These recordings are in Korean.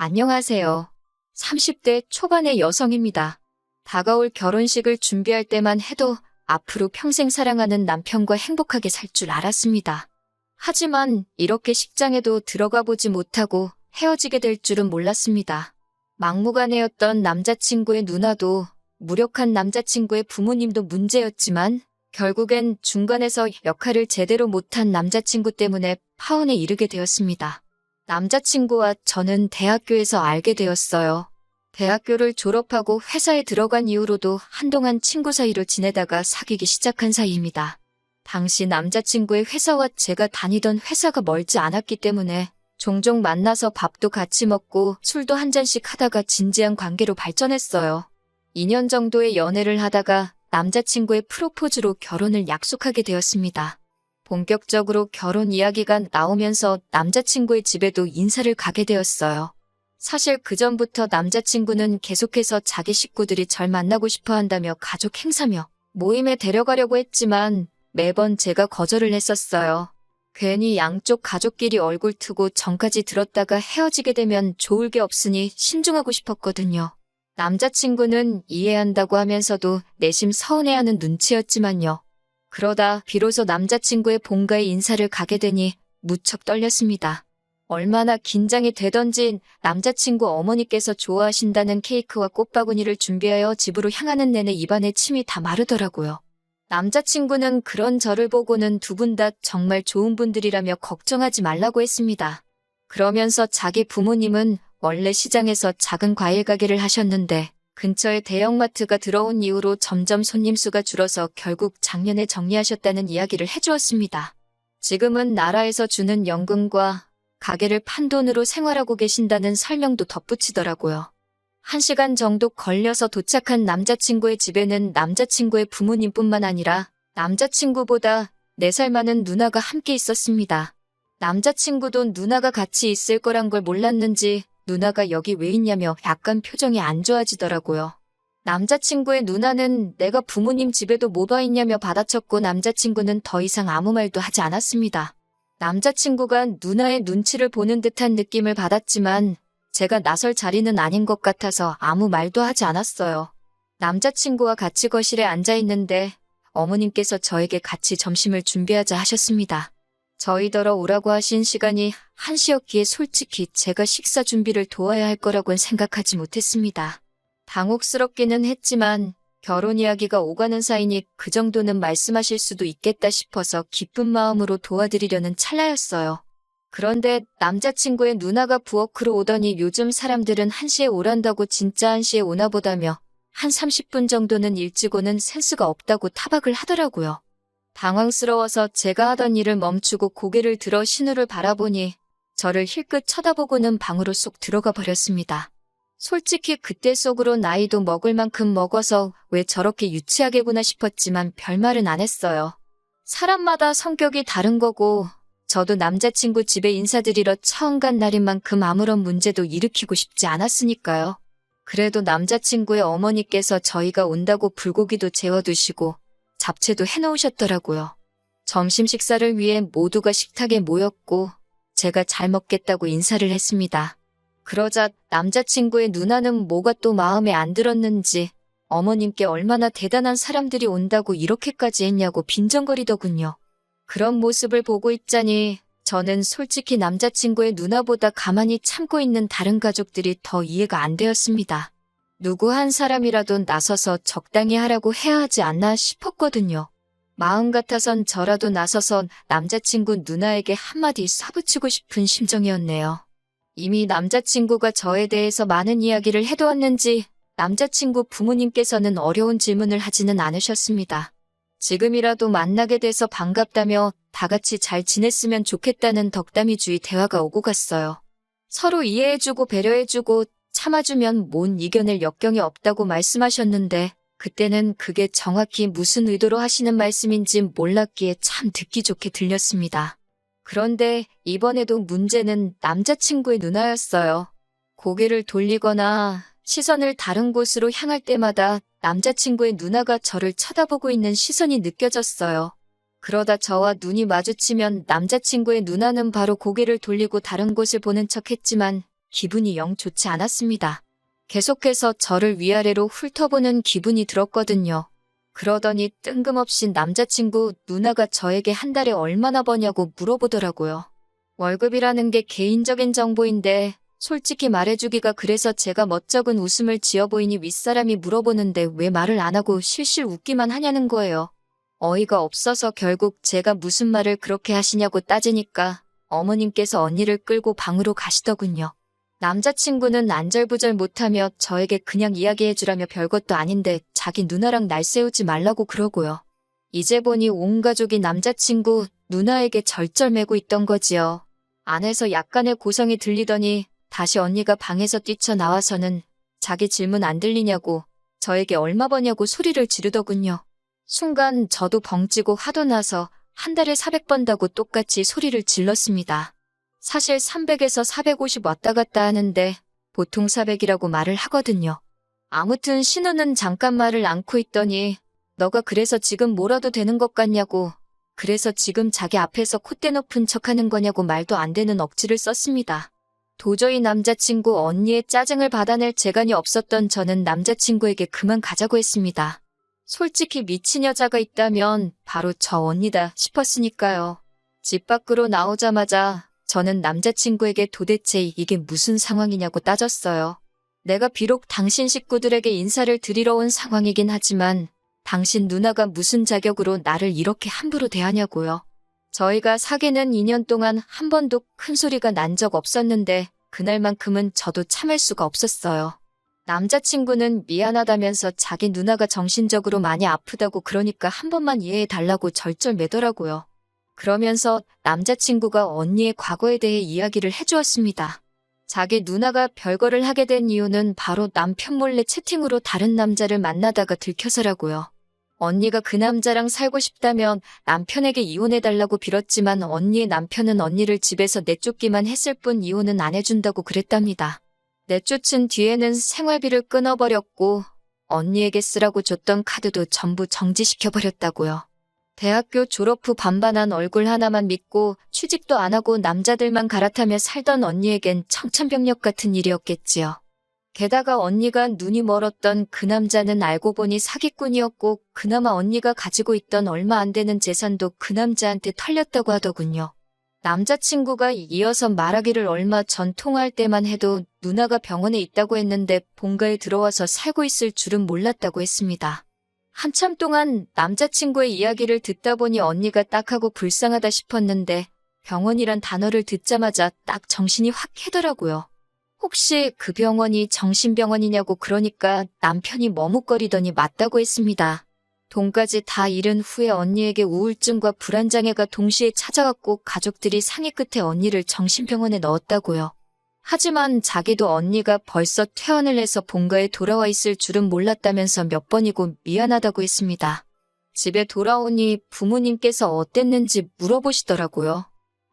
안녕하세요. 30대 초반의 여성입니다. 다가올 결혼식을 준비할 때만 해도 앞으로 평생 사랑하는 남편과 행복하게 살 줄 알았습니다. 하지만 이렇게 식장에도 들어가 보지 못하고 헤어지게 될 줄은 몰랐습니다. 막무가내였던 남자친구의 누나도 무력한 남자친구의 부모님도 문제였지만 결국엔 중간에서 역할을 제대로 못한 남자친구 때문에 파혼에 이르게 되었습니다. 남자친구와 저는 대학교에서 알게 되었어요. 대학교를 졸업하고 회사에 들어간 이후로도 한동안 친구 사이로 지내다가 사귀기 시작한 사이입니다. 당시 남자친구의 회사와 제가 다니던 회사가 멀지 않았기 때문에 종종 만나서 밥도 같이 먹고 술도 한 잔씩 하다가 진지한 관계로 발전했어요. 2년 정도의 연애를 하다가 남자친구의 프로포즈로 결혼을 약속하게 되었습니다. 본격적으로 결혼 이야기가 나오면서 남자친구의 집에도 인사를 가게 되었어요. 사실 그전부터 남자친구는 계속해서 자기 식구들이 절 만나고 싶어 한다며 가족 행사며 모임에 데려가려고 했지만 매번 제가 거절을 했었어요. 괜히 양쪽 가족끼리 얼굴 트고 정까지 들었다가 헤어지게 되면 좋을 게 없으니 신중하고 싶었거든요. 남자친구는 이해한다고 하면서도 내심 서운해하는 눈치였지만요. 그러다 비로소 남자친구의 본가에 인사를 가게 되니 무척 떨렸습니다. 얼마나 긴장이 되던지 남자친구 어머니께서 좋아하신다는 케이크와 꽃바구니를 준비하여 집으로 향하는 내내 입안에 침이 다 마르더라고요. 남자친구는 그런 저를 보고는 두 분 다 정말 좋은 분들이라며 걱정하지 말라고 했습니다. 그러면서 자기 부모님은 원래 시장에서 작은 과일 가게를 하셨는데 근처에 대형마트가 들어온 이후로 점점 손님 수가 줄어서 결국 작년에 정리하셨다는 이야기를 해주었습니다. 지금은 나라에서 주는 연금과 가게를 판 돈으로 생활하고 계신다는 설명도 덧붙이더라고요. 1시간 정도 걸려서 도착한 남자친구의 집에는 남자친구의 부모님뿐만 아니라 남자친구보다 4살 많은 누나가 함께 있었습니다. 남자친구도 누나가 같이 있을 거란 걸 몰랐는지 누나가 여기 왜 있냐며 약간 표정이 안 좋아지더라고요. 남자친구의 누나는 내가 부모님 집에도 뭐 봐 있냐며 받아쳤고 남자친구는 더 이상 아무 말도 하지 않았습니다. 남자친구가 누나의 눈치를 보는 듯한 느낌을 받았지만 제가 나설 자리는 아닌 것 같아서 아무 말도 하지 않았어요. 남자친구와 같이 거실에 앉아 있는데 어머님께서 저에게 같이 점심을 준비하자 하셨습니다. 저희더러 오라고 하신 시간이 1시였기에 솔직히 제가 식사 준비를 도와야 할 거라고는 생각하지 못했습니다. 당혹스럽기는 했지만 결혼 이야기가 오가는 사이니 그 정도는 말씀하실 수도 있겠다 싶어서 기쁜 마음으로 도와드리려는 찰나였어요. 그런데 남자친구의 누나가 부엌으로 오더니 요즘 사람들은 1시에 오란다고 진짜 1시에 오나 보다며 한 30분 정도는 일찍 오는 센스가 없다고 타박을 하더라고요. 당황스러워서 제가 하던 일을 멈추고 고개를 들어 신우를 바라보니 저를 힐끗 쳐다보고는 방으로 쏙 들어가 버렸습니다. 솔직히 그때 속으로 나이도 먹을 만큼 먹어서 왜 저렇게 유치하게구나 싶었지만 별말은 안 했어요. 사람마다 성격이 다른 거고 저도 남자친구 집에 인사드리러 처음 간 날인 만큼 아무런 문제도 일으키고 싶지 않았으니까요. 그래도 남자친구의 어머니께서 저희가 온다고 불고기도 재워두시고 잡채도 해놓으셨더라고요. 점심 식사를 위해 모두가 식탁에 모였고 제가 잘 먹겠다고 인사를 했습니다. 그러자 남자친구의 누나는 뭐가 또 마음에 안 들었는지 어머님께 얼마나 대단한 사람들이 온다고 이렇게까지 했냐고 빈정거리더군요. 그런 모습을 보고 있자니 저는 솔직히 남자친구의 누나보다 가만히 참고 있는 다른 가족들이 더 이해가 안 되었습니다. 누구 한 사람이라도 나서서 적당히 하라고 해야 하지 않나 싶었거든요. 마음 같아선 저라도 나서서 남자친구 누나에게 한마디 쏴붙이고 싶은 심정이었네요. 이미 남자친구가 저에 대해서 많은 이야기를 해두었는지 남자친구 부모님께서는 어려운 질문을 하지는 않으셨습니다. 지금이라도 만나게 돼서 반갑다며 다 같이 잘 지냈으면 좋겠다는 덕담이주의 대화가 오고 갔어요. 서로 이해해주고 배려해주고 참아주면 못 이겨낼 역경이 없다고 말씀하셨는데 그때는 그게 정확히 무슨 의도로 하시는 말씀인지 몰랐기에 참 듣기 좋게 들렸습니다. 그런데 이번에도 문제는 남자친구의 누나였어요. 고개를 돌리거나 시선을 다른 곳으로 향할 때마다 남자친구의 누나가 저를 쳐다보고 있는 시선이 느껴졌어요. 그러다 저와 눈이 마주치면 남자친구의 누나는 바로 고개를 돌리고 다른 곳을 보는 척했지만 기분이 영 좋지 않았습니다. 계속해서 저를 위아래로 훑어보는 기분이 들었거든요. 그러더니 뜬금없이 남자친구 누나가 저에게 한 달에 얼마나 버냐고 물어보더라고요. 월급이라는 게 개인적인 정보인데 솔직히 말해주기가 그래서 제가 멋쩍은 웃음을 지어 보이니 윗사람이 물어보는데 왜 말을 안 하고 실실 웃기만 하냐는 거예요. 어이가 없어서 결국 제가 무슨 말을 그렇게 하시냐고 따지니까 어머님께서 언니를 끌고 방으로 가시더군요. 남자친구는 안절부절 못하며 저에게 그냥 이야기해주라며 별것도 아닌데 자기 누나랑 날 세우지 말라고 그러고요. 이제 보니 온 가족이 남자친구 누나에게 절절매고 있던 거지요. 안에서 약간의 고성이 들리더니 다시 언니가 방에서 뛰쳐나와서는 자기 질문 안 들리냐고 저에게 얼마 버냐고 소리를 지르더군요. 순간 저도 벙찌고 화도 나서 한 달에 400 번다고 똑같이 소리를 질렀습니다. 사실 300에서 450 왔다 갔다 하는데 보통 400이라고 말을 하거든요. 아무튼 신우는 잠깐 말을 않고 있더니 너가 그래서 지금 뭐라도 되는 것 같냐고, 그래서 지금 자기 앞에서 콧대 높은 척하는 거냐고 말도 안 되는 억지를 썼습니다. 도저히 남자친구 언니의 짜증을 받아낼 재간이 없었던 저는 남자친구에게 그만 가자고 했습니다. 솔직히 미친 여자가 있다면 바로 저 언니다 싶었으니까요. 집 밖으로 나오자마자 저는 남자친구에게 도대체 이게 무슨 상황이냐고 따졌어요. 내가 비록 당신 식구들에게 인사를 드리러 온 상황이긴 하지만 당신 누나가 무슨 자격으로 나를 이렇게 함부로 대하냐고요. 저희가 사귀는 2년 동안 한 번도 큰 소리가 난 적 없었는데 그날만큼은 저도 참을 수가 없었어요. 남자친구는 미안하다면서 자기 누나가 정신적으로 많이 아프다고 그러니까 한 번만 이해해 달라고 절절매더라고요. 그러면서 남자친구가 언니의 과거에 대해 이야기를 해주었습니다. 자기 누나가 별거를 하게 된 이유는 바로 남편 몰래 채팅으로 다른 남자를 만나다가 들켜서라고요. 언니가 그 남자랑 살고 싶다면 남편에게 이혼해달라고 빌었지만 언니의 남편은 언니를 집에서 내쫓기만 했을 뿐 이혼은 안 해준다고 그랬답니다. 내쫓은 뒤에는 생활비를 끊어버렸고 언니에게 쓰라고 줬던 카드도 전부 정지시켜버렸다고요. 대학교 졸업 후 반반한 얼굴 하나만 믿고 취직도 안 하고 남자들만 갈아타며 살던 언니에겐 청천벽력 같은 일이었겠지요. 게다가 언니가 눈이 멀었던 그 남자는 알고 보니 사기꾼이었고 그나마 언니가 가지고 있던 얼마 안 되는 재산도 그 남자한테 털렸다고 하더군요. 남자친구가 이어서 말하기를 얼마 전 통화할 때만 해도 누나가 병원에 있다고 했는데 본가에 들어와서 살고 있을 줄은 몰랐다고 했습니다. 한참 동안 남자친구의 이야기를 듣다 보니 언니가 딱하고 불쌍하다 싶었는데 병원이란 단어를 듣자마자 딱 정신이 확 깨더라고요. 혹시 그 병원이 정신병원이냐고 그러니까 남편이 머뭇거리더니 맞다고 했습니다. 돈까지 다 잃은 후에 언니에게 우울증과 불안장애가 동시에 찾아왔고 가족들이 상의 끝에 언니를 정신병원에 넣었다고요. 하지만 자기도 언니가 벌써 퇴원을 해서 본가에 돌아와 있을 줄은 몰랐다면서 몇 번이고 미안하다고 했습니다. 집에 돌아오니 부모님께서 어땠는지 물어보시더라고요.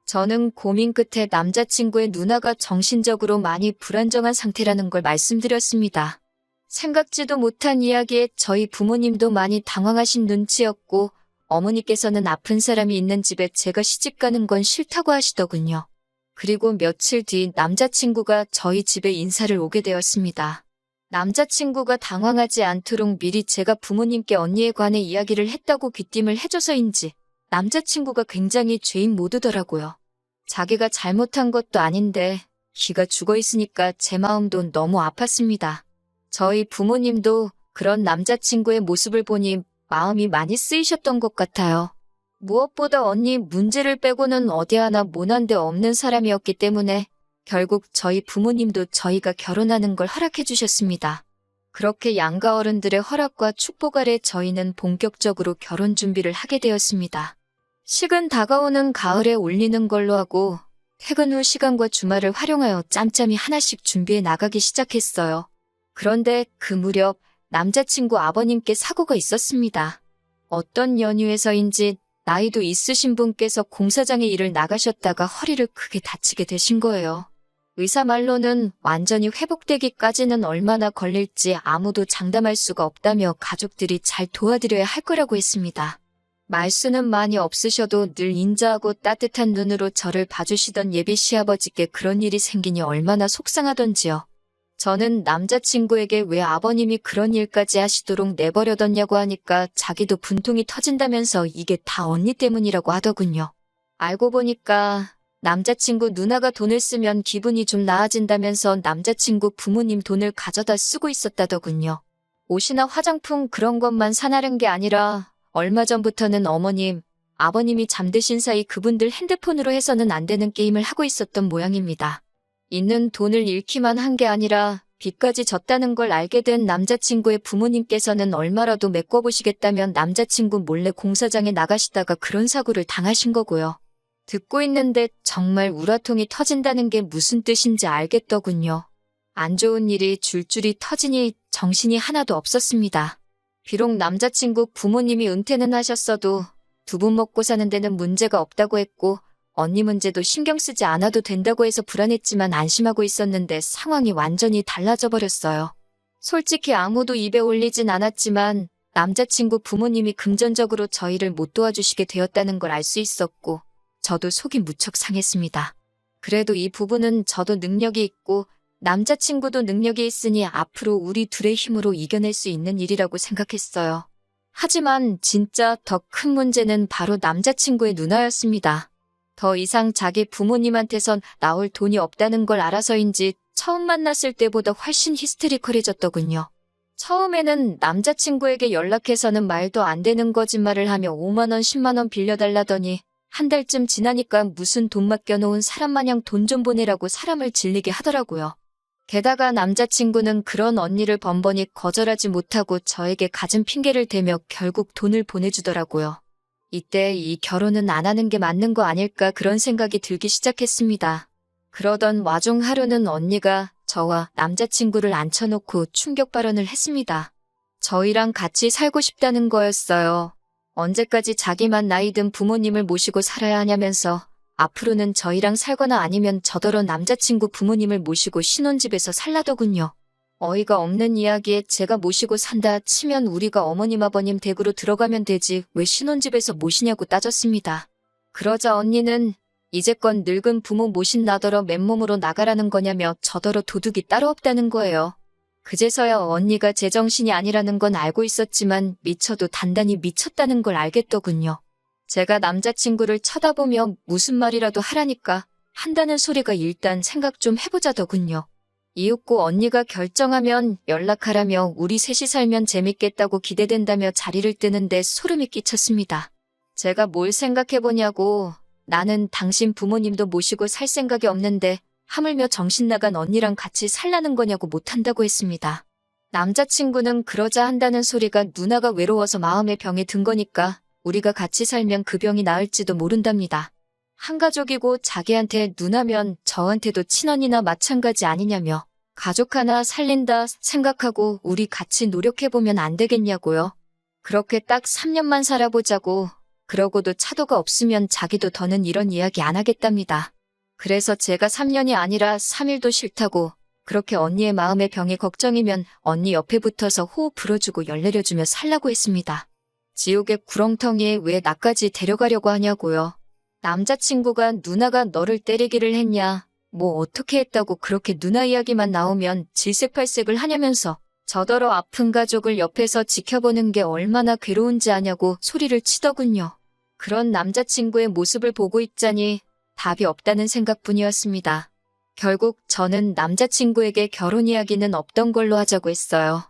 저는 고민 끝에 남자친구의 누나가 정신적으로 많이 불안정한 상태라는 걸 말씀드렸습니다. 생각지도 못한 이야기에 저희 부모님도 많이 당황하신 눈치였고 어머니께서는 아픈 사람이 있는 집에 제가 시집가는 건 싫다고 하시더군요. 그리고 며칠 뒤 남자친구가 저희 집에 인사를 오게 되었습니다. 남자친구가 당황하지 않도록 미리 제가 부모님께 언니에 관해 이야기를 했다고 귀띔을 해줘서인지 남자친구가 굉장히 죄인 모드더라고요. 자기가 잘못한 것도 아닌데 기가 죽어있으니까 제 마음도 너무 아팠습니다. 저희 부모님도 그런 남자친구의 모습을 보니 마음이 많이 쓰이셨던 것 같아요. 무엇보다 언니 문제를 빼고는 어디 하나 모난 데 없는 사람이었기 때문에 결국 저희 부모님도 저희가 결혼하는 걸 허락해 주셨습니다. 그렇게 양가 어른들의 허락과 축복 아래 저희는 본격적으로 결혼 준비를 하게 되었습니다. 식은 다가오는 가을에 올리는 걸로 하고 퇴근 후 시간과 주말을 활용하여 짬짬이 하나씩 준비해 나가기 시작했어요. 그런데 그 무렵 남자친구 아버님께 사고가 있었습니다. 어떤 연유에서인지 나이도 있으신 분께서 공사장에 일을 나가셨다가 허리를 크게 다치게 되신 거예요. 의사 말로는 완전히 회복되기까지는 얼마나 걸릴지 아무도 장담할 수가 없다며 가족들이 잘 도와드려야 할 거라고 했습니다. 말수는 많이 없으셔도 늘 인자하고 따뜻한 눈으로 저를 봐주시던 예비 시아버지께 그런 일이 생기니 얼마나 속상하던지요. 저는 남자친구에게 왜 아버님이 그런 일까지 하시도록 내버려뒀냐고 하니까 자기도 분통이 터진다면서 이게 다 언니 때문이라고 하더군요. 알고 보니까 남자친구 누나가 돈을 쓰면 기분이 좀 나아진다면서 남자친구 부모님 돈을 가져다 쓰고 있었다더군요. 옷이나 화장품 그런 것만 사나른 게 아니라 얼마 전부터는 어머님, 아버님이 잠드신 사이 그분들 핸드폰으로 해서는 안 되는 게임을 하고 있었던 모양입니다. 있는 돈을 잃기만 한 게 아니라 빚까지 졌다는 걸 알게 된 남자친구의 부모님께서는 얼마라도 메꿔보시겠다면 남자친구 몰래 공사장에 나가시다가 그런 사고를 당하신 거고요. 듣고 있는데 정말 우라통이 터진다는 게 무슨 뜻인지 알겠더군요. 안 좋은 일이 줄줄이 터지니 정신이 하나도 없었습니다. 비록 남자친구 부모님이 은퇴는 하셨어도 두 분 먹고 사는 데는 문제가 없다고 했고 언니 문제도 신경 쓰지 않아도 된다고 해서 불안했지만 안심하고 있었는데 상황이 완전히 달라져 버렸어요. 솔직히 아무도 입에 올리진 않았지만 남자친구 부모님이 금전적으로 저희를 못 도와주시게 되었다는 걸 알 수 있었고 저도 속이 무척 상했습니다. 그래도 이 부분은 저도 능력이 있고 남자친구도 능력이 있으니 앞으로 우리 둘의 힘으로 이겨낼 수 있는 일이라고 생각했어요. 하지만 진짜 더 큰 문제는 바로 남자친구의 누나였습니다. 더 이상 자기 부모님한테선 나올 돈이 없다는 걸 알아서인지 처음 만났을 때보다 훨씬 히스테리컬해졌더군요. 처음에는 남자친구에게 연락해서는 말도 안 되는 거짓말을 하며 5만 원, 10만 원 빌려달라더니 한 달쯤 지나니까 무슨 돈 맡겨놓은 사람 마냥 돈 좀 보내라고 사람을 질리게 하더라고요. 게다가 남자친구는 그런 언니를 번번이 거절하지 못하고 저에게 갖은 핑계를 대며 결국 돈을 보내주더라고요. 이때 이 결혼은 안 하는 게 맞는 거 아닐까 그런 생각이 들기 시작했습니다. 그러던 와중 하루는 언니가 저와 남자친구를 앉혀놓고 충격 발언을 했습니다. 저희랑 같이 살고 싶다는 거였어요. 언제까지 자기만 나이 든 부모님을 모시고 살아야 하냐면서 앞으로는 저희랑 살거나 아니면 저더러 남자친구 부모님을 모시고 신혼집에서 살라더군요. 어이가 없는 이야기에 제가 모시고 산다 치면 우리가 어머님 아버님 댁으로 들어가면 되지 왜 신혼집에서 모시냐고 따졌습니다. 그러자 언니는 이제껏 늙은 부모 모신 나더러 맨몸으로 나가라는 거냐며 저더러 도둑이 따로 없다는 거예요. 그제서야 언니가 제정신이 아니라는 건 알고 있었지만 미쳐도 단단히 미쳤다는 걸 알겠더군요. 제가 남자친구를 쳐다보며 무슨 말이라도 하라니까 한다는 소리가 일단 생각 좀 해보자더군요. 이윽고 언니가 결정하면 연락하라며 우리 셋이 살면 재밌겠다고 기대된다며 자리를 뜨는데 소름이 끼쳤습니다. 제가 뭘 생각해보냐고 나는 당신 부모님도 모시고 살 생각이 없는데 하물며 정신 나간 언니랑 같이 살라는 거냐고 못한다고 했습니다. 남자친구는 그러자 한다는 소리가 누나가 외로워서 마음의 병에 든 거니까 우리가 같이 살면 그 병이 나을지도 모른답니다. 한 가족이고 자기한테 누나면 저한테도 친언니나 마찬가지 아니냐며 가족 하나 살린다 생각하고 우리 같이 노력해보면 안 되겠냐고요. 그렇게 딱 3년만 살아보자고 그러고도 차도가 없으면 자기도 더는 이런 이야기 안 하겠답니다. 그래서 제가 3년이 아니라 3일도 싫다고 그렇게 언니의 마음의 병이 걱정이면 언니 옆에 붙어서 호흡 불어주고 열 내려주며 살라고 했습니다. 지옥의 구렁텅이에 왜 나까지 데려가려고 하냐고요. 남자친구가 누나가 너를 때리기를 했냐, 뭐 어떻게 했다고 그렇게 누나 이야기만 나오면 질색팔색을 하냐면서 저더러 아픈 가족을 옆에서 지켜보는 게 얼마나 괴로운지 아냐고 소리를 치더군요. 그런 남자친구의 모습을 보고 있자니 답이 없다는 생각뿐이었습니다. 결국 저는 남자친구에게 결혼 이야기는 없던 걸로 하자고 했어요.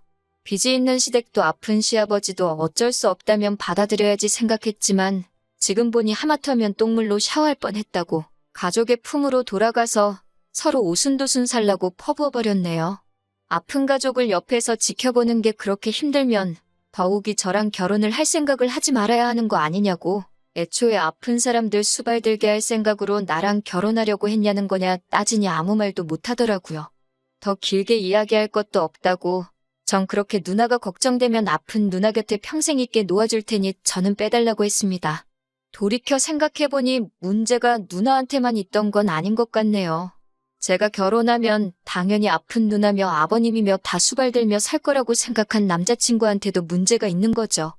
빚이 있는 시댁도 아픈 시아버지도 어쩔 수 없다면 받아들여야지 생각했지만 지금 보니 하마터면 똥물로 샤워할 뻔했다고 가족의 품으로 돌아가서 서로 오순도순 살라고 퍼부어버렸네요. 아픈 가족을 옆에서 지켜보는 게 그렇게 힘들면 더욱이 저랑 결혼을 할 생각을 하지 말아야 하는 거 아니냐고. 애초에 아픈 사람들 수발들게 할 생각으로 나랑 결혼하려고 했냐는 거냐 따지니 아무 말도 못하더라고요. 더 길게 이야기할 것도 없다고. 전 그렇게 누나가 걱정되면 아픈 누나 곁에 평생 있게 놓아줄 테니 저는 빼달라고 했습니다. 돌이켜 생각해보니 문제가 누나한테만 있던 건 아닌 것 같네요. 제가 결혼하면 당연히 아픈 누나며 아버님이며 다 수발들며 살 거라고 생각한 남자친구한테도 문제가 있는 거죠.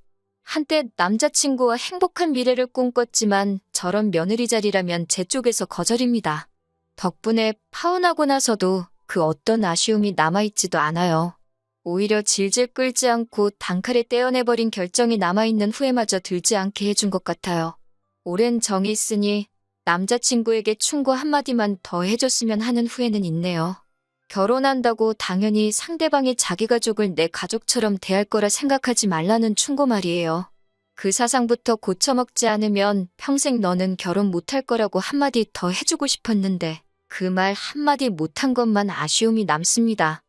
한때 남자친구와 행복한 미래를 꿈꿨지만 저런 며느리 자리라면 제 쪽에서 거절입니다. 덕분에 파혼하고 나서도 그 어떤 아쉬움이 남아있지도 않아요. 오히려 질질 끌지 않고 단칼에 떼어내버린 결정이 남아있는 후회마저 들지 않게 해준 것 같아요. 오랜 정이 있으니 남자친구에게 충고 한마디만 더 해줬으면 하는 후회는 있네요. 결혼한다고 당연히 상대방이 자기 가족을 내 가족처럼 대할 거라 생각하지 말라는 충고 말이에요. 그 사상부터 고쳐먹지 않으면 평생 너는 결혼 못할 거라고 한마디 더 해주고 싶었는데 그 말 한마디 못한 것만 아쉬움이 남습니다.